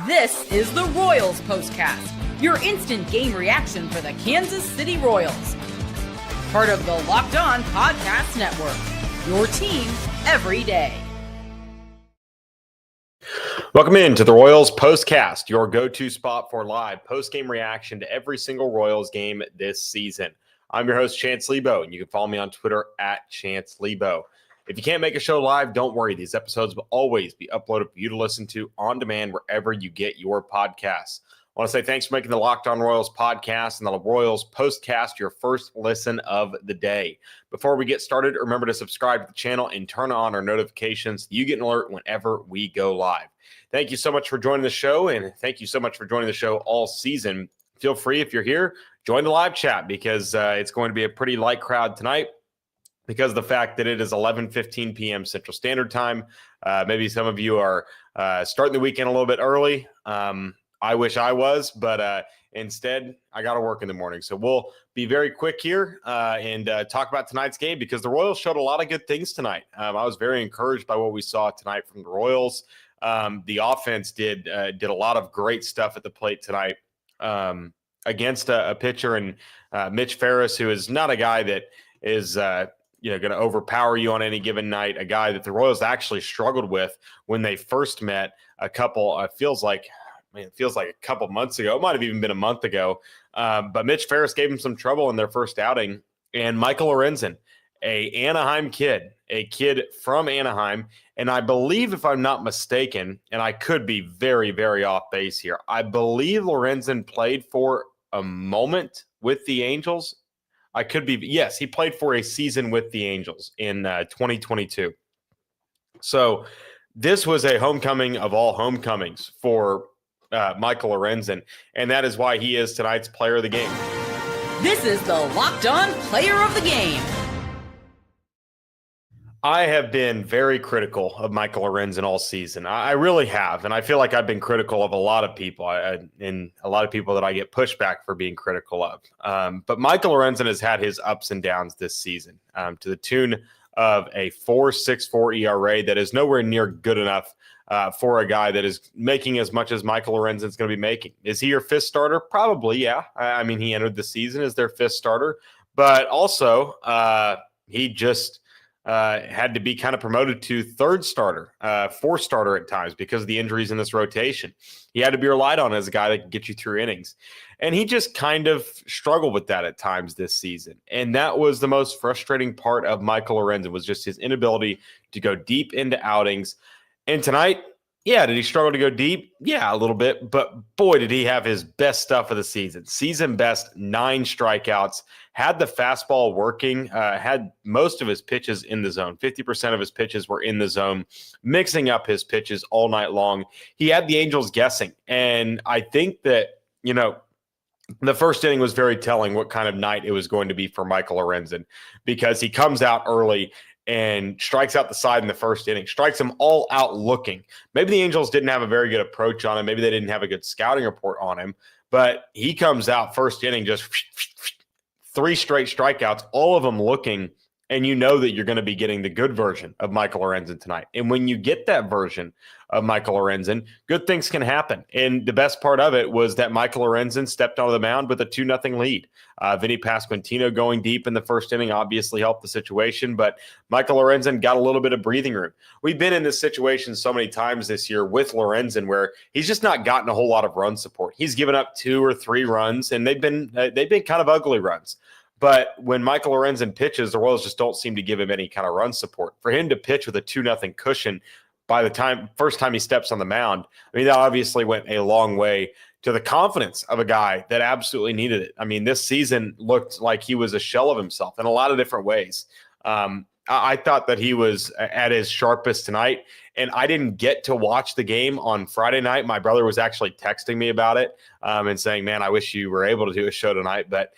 This is the Royals POSTCAST, your instant game reaction for the Kansas City Royals. Part of the Locked On Podcast Network, your team every day. Welcome in to the Royals POSTCAST, your go-to spot for live post-game reaction to every single Royals game this season. I'm your host, Chance Liebau, and you can follow me on Twitter at Chance Liebau. If you can't make a show live, don't worry. These episodes will always be uploaded for you to listen to on demand wherever you get your podcasts. I want to say thanks for making the Locked On Royals podcast and the Royals POSTCAST your first listen of the day. Before we get started, remember to subscribe to the channel and turn on our notifications so you get an alert whenever we go live. Thank you so much for joining the show, and thank you so much for joining the show all season. Feel free, if you're here, join the live chat because it's going to be a pretty light crowd tonight, because of the fact that it is 11:15 p.m. Central Standard Time. Maybe some of you are starting the weekend a little bit early. I wish I was, but instead, I got to work in the morning. So we'll be very quick here and talk about tonight's game because the Royals showed a lot of good things tonight. I was very encouraged by what we saw tonight from the Royals. The offense did a lot of great stuff at the plate tonight against a pitcher and Mitch Ferris, who is not a guy that is going to overpower you on any given night, a guy that the Royals actually struggled with when they first met a couple, it feels like a couple months ago. It might have even been a month ago. But Mitch Ferris gave him some trouble in their first outing. And Michael Lorenzen, a kid from Anaheim. And I believe, if I'm not mistaken, and I could be very, very off base here, I believe Lorenzen played for a moment with the Angels. I could be. Yes, he played for a season with the Angels in 2022. So this was a homecoming of all homecomings for Michael Lorenzen, and that is why he is tonight's player of the game. This is the Locked On Player of the Game. I have been very critical of Michael Lorenzen all season. I really have, and I feel like I've been critical of a lot of people, and a lot of people that I get pushback for being critical of. But Michael Lorenzen has had his ups and downs this season to the tune of a 4.64 ERA that is nowhere near good enough for a guy that is making as much as Michael Lorenzen is going to be making. Is he your fifth starter? Probably, yeah. I mean, he entered the season as their fifth starter, but also he just had to be kind of promoted to third starter, fourth starter at times because of the injuries in this rotation. He had to be relied on as a guy that could get you through innings. And he just kind of struggled with that at times this season. And that was the most frustrating part of Michael Lorenzen, was just his inability to go deep into outings. And tonight, yeah, did he struggle to go deep? Yeah, a little bit. But boy, did he have his best stuff of the season. Season best, 9 strikeouts, had the fastball working, had most of his pitches in the zone. 50% of his pitches were in the zone, mixing up his pitches all night long. He had the Angels guessing. And I think that, the first inning was very telling what kind of night it was going to be for Michael Lorenzen, because he comes out early and strikes out the side in the first inning, strikes them all out looking. Maybe the Angels didn't have a very good approach on him. Maybe they didn't have a good scouting report on him, but he comes out first inning, just 3 straight strikeouts, all of them looking, and you know that you're going to be getting the good version of Michael Lorenzen tonight. And when you get that version of Michael Lorenzen, good things can happen. And the best part of it was that Michael Lorenzen stepped onto the mound with a 2-0 lead. Vinny Pasquantino going deep in the first inning obviously helped the situation, but Michael Lorenzen got a little bit of breathing room. We've been in this situation so many times this year with Lorenzen where he's just not gotten a whole lot of run support. He's given up 2 or 3 runs, and they've been kind of ugly runs. But when Michael Lorenzen pitches, the Royals just don't seem to give him any kind of run support. For him to pitch with a 2-0 cushion by the first time he steps on the mound, I mean, that obviously went a long way to the confidence of a guy that absolutely needed it. I mean, this season looked like he was a shell of himself in a lot of different ways. I thought that he was at his sharpest tonight, and I didn't get to watch the game on Friday night. My brother was actually texting me about it and saying, man, I wish you were able to do a show tonight. But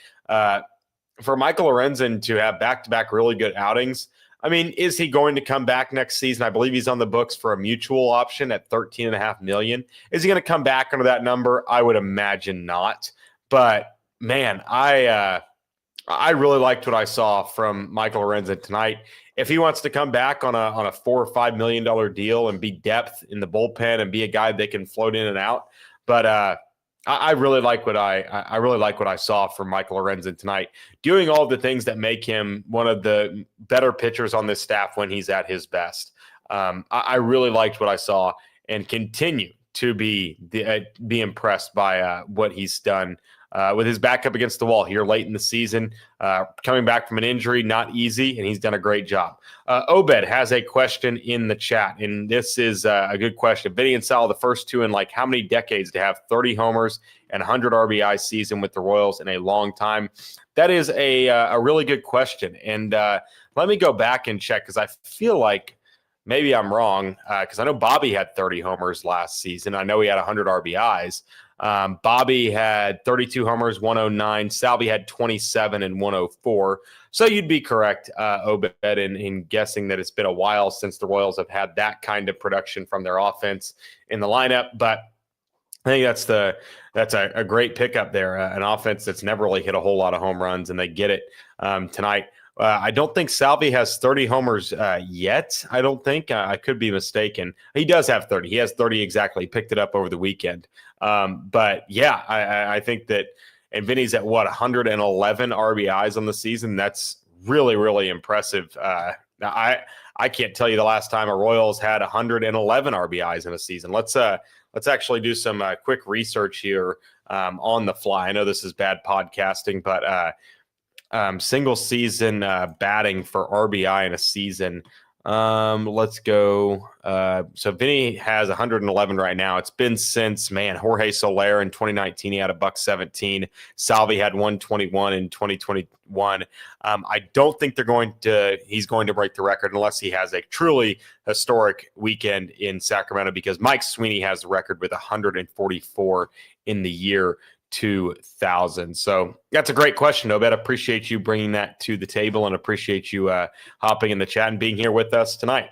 for Michael Lorenzen to have back-to-back really good outings, I mean, is he going to come back next season? I believe he's on the books for a mutual option at $13.5 million. Is he going to come back under that number? I would imagine not. But man, I really liked what I saw from Michael Lorenzen tonight. If he wants to come back on a $4 or $5 million deal and be depth in the bullpen and be a guy that can float in and out, but I really like what I really like what I saw from Michael Lorenzen tonight, doing all the things that make him one of the better pitchers on this staff when he's at his best. I really liked what I saw and continue to be impressed by what he's done. With his back up against the wall here late in the season, coming back from an injury, not easy, and he's done a great job. Obed has a question in the chat, and this is a good question. Vinny and Sal, the first two in like how many decades to have 30 homers and 100 RBI season with the Royals in a long time? That is a really good question, and let me go back and check because I feel like maybe I'm wrong because I know Bobby had 30 homers last season. I know he had 100 RBIs. Bobby had 32 homers, 109. Salvi had 27 and 104. So you'd be correct, Obed, in guessing that it's been a while since the Royals have had that kind of production from their offense in the lineup. But I think that's a great pickup there, an offense that's never really hit a whole lot of home runs, and they get it tonight. I don't think Salvi has 30 homers yet. I don't think. I could be mistaken. He does have 30. He has 30 exactly. He picked it up over the weekend. But yeah, I think that, and Vinny's at 111 RBIs on the season. That's really, really impressive. I can't tell you the last time a Royals had 111 RBIs in a season. Let's actually do some quick research here on the fly. I know this is bad podcasting, but single season batting for RBI in a season. Let's go. So Vinny has 111 right now. It's been since, Jorge Soler in 2019. He had a $117. Salvi had 121 in 2021. I don't think he's going to break the record unless he has a truly historic weekend in Sacramento, because Mike Sweeney has the record with 144 in the year 2000. So that's a great question, Obed. Appreciate you bringing that to the table and appreciate you hopping in the chat and being here with us tonight.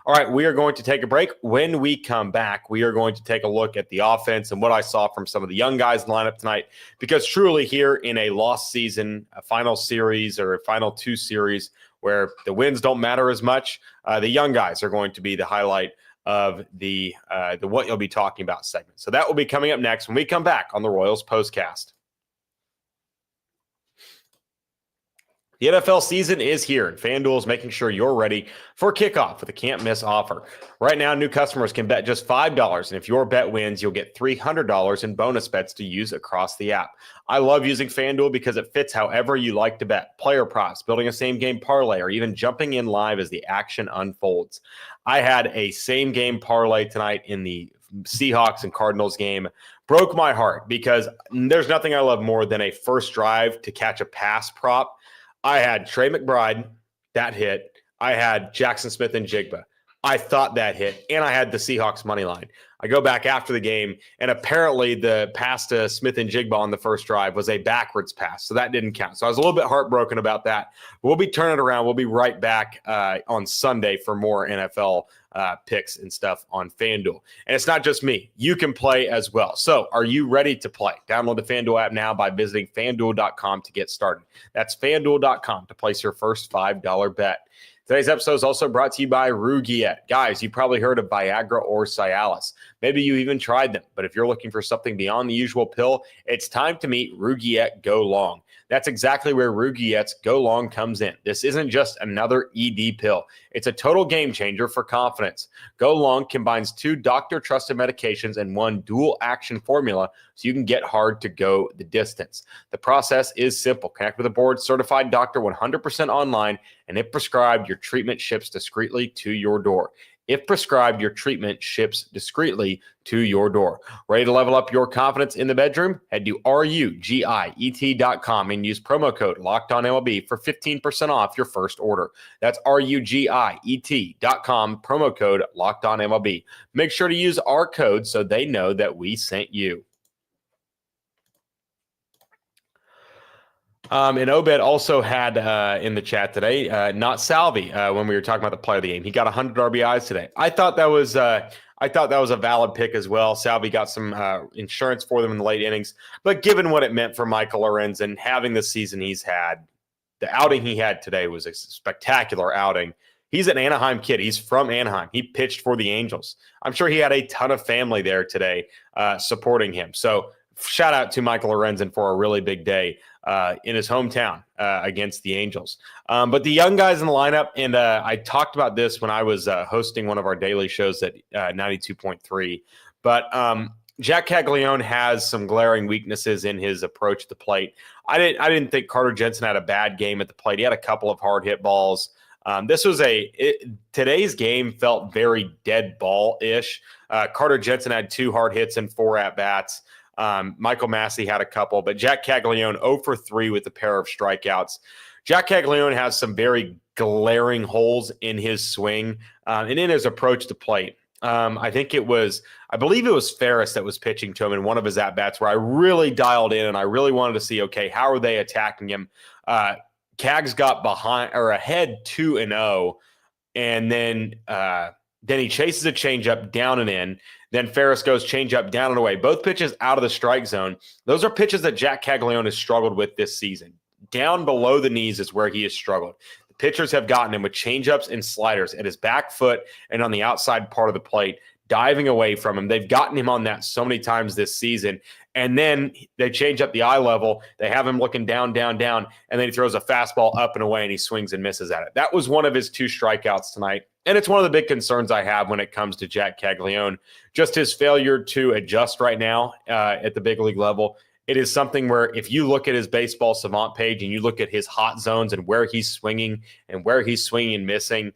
All right, we are going to take a break. When we come back, we are going to take a look at the offense and what I saw from some of the young guys in the lineup tonight, because truly here in a lost season, a final series or a final two series where the wins don't matter as much, the young guys are going to be the highlight of the what you'll be talking about segment. So that will be coming up next when we come back on the Royals Postcast. The NFL season is here, and FanDuel is making sure you're ready for kickoff with a can't-miss offer. Right now, new customers can bet just $5, and if your bet wins, you'll get $300 in bonus bets to use across the app. I love using FanDuel because it fits however you like to bet. Player props, building a same-game parlay, or even jumping in live as the action unfolds. I had a same-game parlay tonight in the Seahawks and Cardinals game. Broke my heart because there's nothing I love more than a first drive to catch a pass prop. I had Trey McBride, that hit. I had Jackson Smith and Jigba. I thought that hit, and I had the Seahawks money line. I go back after the game, and apparently the pass to Smith and Jigba on the first drive was a backwards pass, so that didn't count. So I was a little bit heartbroken about that. We'll be turning it around. We'll be right back on Sunday for more NFL picks and stuff on FanDuel. And it's not just me. You can play as well. So are you ready to play? Download the FanDuel app now by visiting FanDuel.com to get started. That's FanDuel.com to place your first $5 bet. Today's episode is also brought to you by Rugiet. Guys, you probably heard of Viagra or Cialis. Maybe you even tried them, but if you're looking for something beyond the usual pill, it's time to meet Rugiet Go Long. That's exactly where Rugiet's Go Long comes in. This isn't just another ED pill. It's a total game changer for confidence. Go Long combines 2 doctor-trusted medications and 1 dual-action formula so you can get hard to go the distance. The process is simple. Connect with a board-certified doctor 100% online, and if prescribed, your treatment ships discreetly to your door. If prescribed, your treatment ships discreetly to your door. Ready to level up your confidence in the bedroom? Head to rugiet.com and use promo code LOCKEDONMLB for 15% off your first order. That's rugiet.com, promo code LOCKEDONMLB. Make sure to use our code so they know that we sent you. And Obed also had in the chat today, not Salvi, when we were talking about the player of the game. He got 100 RBIs today. I thought that was a valid pick as well. Salvi got some insurance for them in the late innings. But given what it meant for Michael Lorenzen, having the season he's had, the outing he had today was a spectacular outing. He's an Anaheim kid. He's from Anaheim. He pitched for the Angels. I'm sure he had a ton of family there today supporting him. So shout out to Michael Lorenzen for a really big day in his hometown against the Angels. But the young guys in the lineup, and I talked about this when I was hosting one of our daily shows at 92.3, but Jack Caglione has some glaring weaknesses in his approach to the plate. I didn't think Carter Jensen had a bad game at the plate. He had a couple of hard hit balls. Today's game felt very dead ball-ish. Carter Jensen had 2 hard hits and 4 at-bats. Michael Massey had a couple, but Jack Caglione 0 for 3 with a pair of strikeouts. Jack Caglione has some very glaring holes in his swing and in his approach to plate. I believe it was Ferris that was pitching to him in one of his at-bats where I really dialed in and I really wanted to see, okay, how are they attacking him? Cags got ahead 2-0, and then he chases a changeup down and in. Then Ferris goes changeup down and away. Both pitches out of the strike zone. Those are pitches that Jack Caglione has struggled with this season. Down below the knees is where he has struggled. The pitchers have gotten him with changeups and sliders at his back foot and on the outside part of the plate, diving away from him. They've gotten him on that so many times this season. And then they change up the eye level. They have him looking down, down, down, and then he throws a fastball up and away, and he swings and misses at it. That was one of his 2 strikeouts tonight, and it's one of the big concerns I have when it comes to Jack Caglione. Just his failure to adjust right now at the big league level. It is something where if you look at his baseball savant page and you look at his hot zones and where he's swinging and and missing,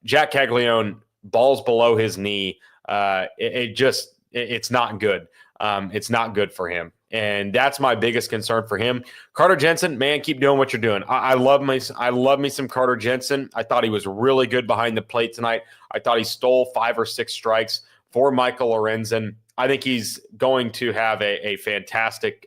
Jack Caglione, balls below his knee, it's not good. It's not good for him. And that's my biggest concern for him. Carter Jensen, man, keep doing what you're doing. I love me some Carter Jensen. I thought he was really good behind the plate tonight. I thought he stole 5 or 6 strikes for Michael Lorenzen. I think he's going to have a fantastic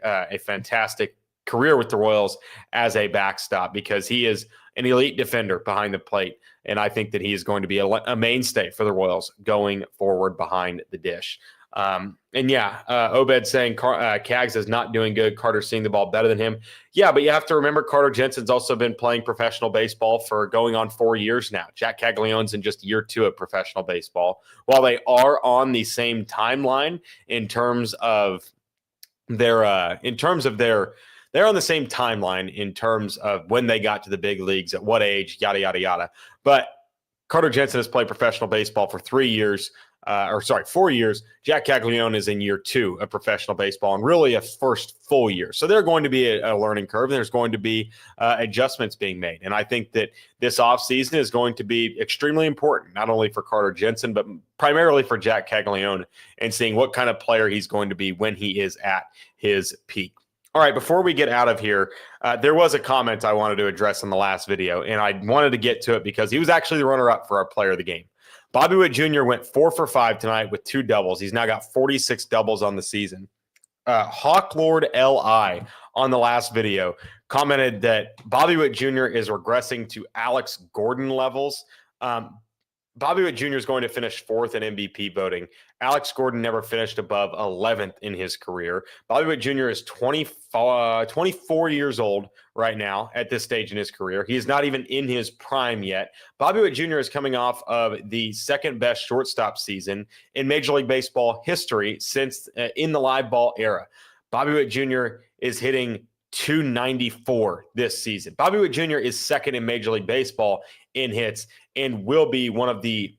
career with the Royals as a backstop because he is an elite defender behind the plate. And I think that he is going to be a mainstay for the Royals going forward behind the dish. Obed saying Cags is not doing good. Carter's seeing the ball better than him. Yeah, but you have to remember Carter Jensen's also been playing professional baseball for going on 4 years now. Jack Caglione's in just year 2 of professional baseball. While they are on the same timeline in terms of they're on the same timeline in terms of when they got to the big leagues, at what age, yada, yada, yada. But Carter Jensen has played professional baseball for 4 years. Jack Caglione is in year 2 of professional baseball and really a first full year. So they're going to be a learning curve. There's going to be adjustments being made. And I think that this offseason is going to be extremely important, not only for Carter Jensen, but primarily for Jack Caglione and seeing what kind of player he's going to be when he is at his peak. All right, before we get out of here, there was a comment I wanted to address in the last video, and I wanted to get to it because he was actually the runner-up for our player of the game. Bobby Witt Jr. went 4 for 5 tonight with 2 doubles. He's now got 46 doubles on the season. Hawklord LI on the last video commented that Bobby Witt Jr. is regressing to Alex Gordon levels. Bobby Witt Jr. is going to finish 4th in MVP voting. Alex Gordon never finished above 11th in his career. Bobby Witt Jr. is 24 years old right now at this stage in his career. He is not even in his prime yet. Bobby Witt Jr. is coming off of the second best shortstop season in Major League Baseball history since in the live ball era. Bobby Witt Jr. is hitting .294 this season. Bobby Witt Jr. is second in Major League Baseball in hits and will be one of the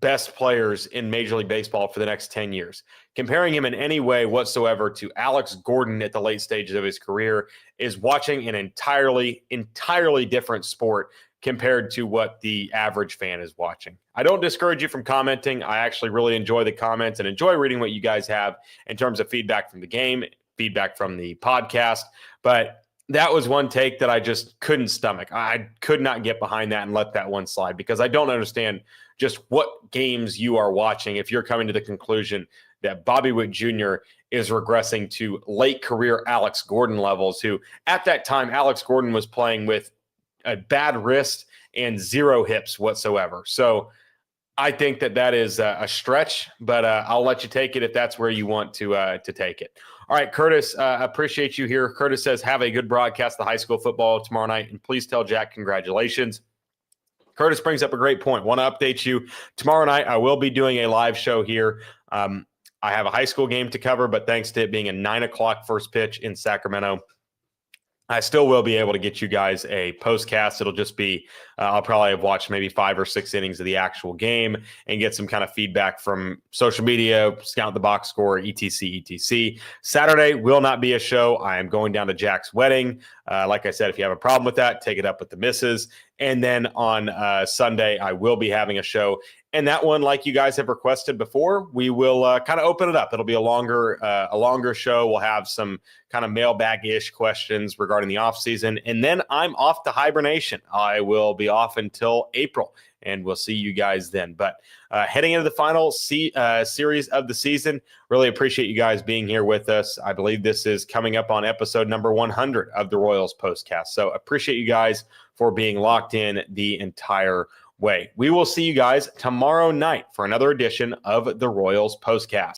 best players in Major League Baseball for the next 10 years. Comparing him in any way whatsoever to Alex Gordon at the late stages of his career is watching an entirely different sport compared to what the average fan is watching. I don't discourage you from commenting. I actually really enjoy the comments and enjoy reading what you guys have in terms of feedback from the game, feedback from the podcast, but that was one take that I just couldn't stomach. I could not get behind that and let that one slide because I don't understand just what games you are watching if you're coming to the conclusion that Bobby Witt Jr. is regressing to late career Alex Gordon levels, who at that time, Alex Gordon was playing with a bad wrist and 0 hips whatsoever. So I think that is a stretch, but I'll let you take it if that's where you want to take it. All right, Curtis, appreciate you here. Curtis says, have a good broadcast of high school football tomorrow night, and please tell Jack congratulations. Curtis brings up a great point. Want to update you. Tomorrow night, I will be doing a live show here. I have a high school game to cover, but thanks to it being a 9 o'clock first pitch in Sacramento, I still will be able to get you guys a postcast. It'll just be, I'll probably have watched maybe 5 or 6 innings of the actual game and get some kind of feedback from social media, scout the box score, etc. Saturday will not be a show. I am going down to Jack's wedding. Like I said, if you have a problem with that, take it up with the missus. And then on Sunday, I will be having a show. And that one, like you guys have requested before, we will kind of open it up. It'll be a longer show. We'll have some kind of mailbag-ish questions regarding the offseason. And then I'm off to hibernation. I will be off until April, and we'll see you guys then. But heading into the final series of the season, really appreciate you guys being here with us. I believe this is coming up on episode number 100 of the Royals Postcast. So appreciate you guys for being locked in the entire way. We will see you guys tomorrow night for another edition of the Royals Postcast.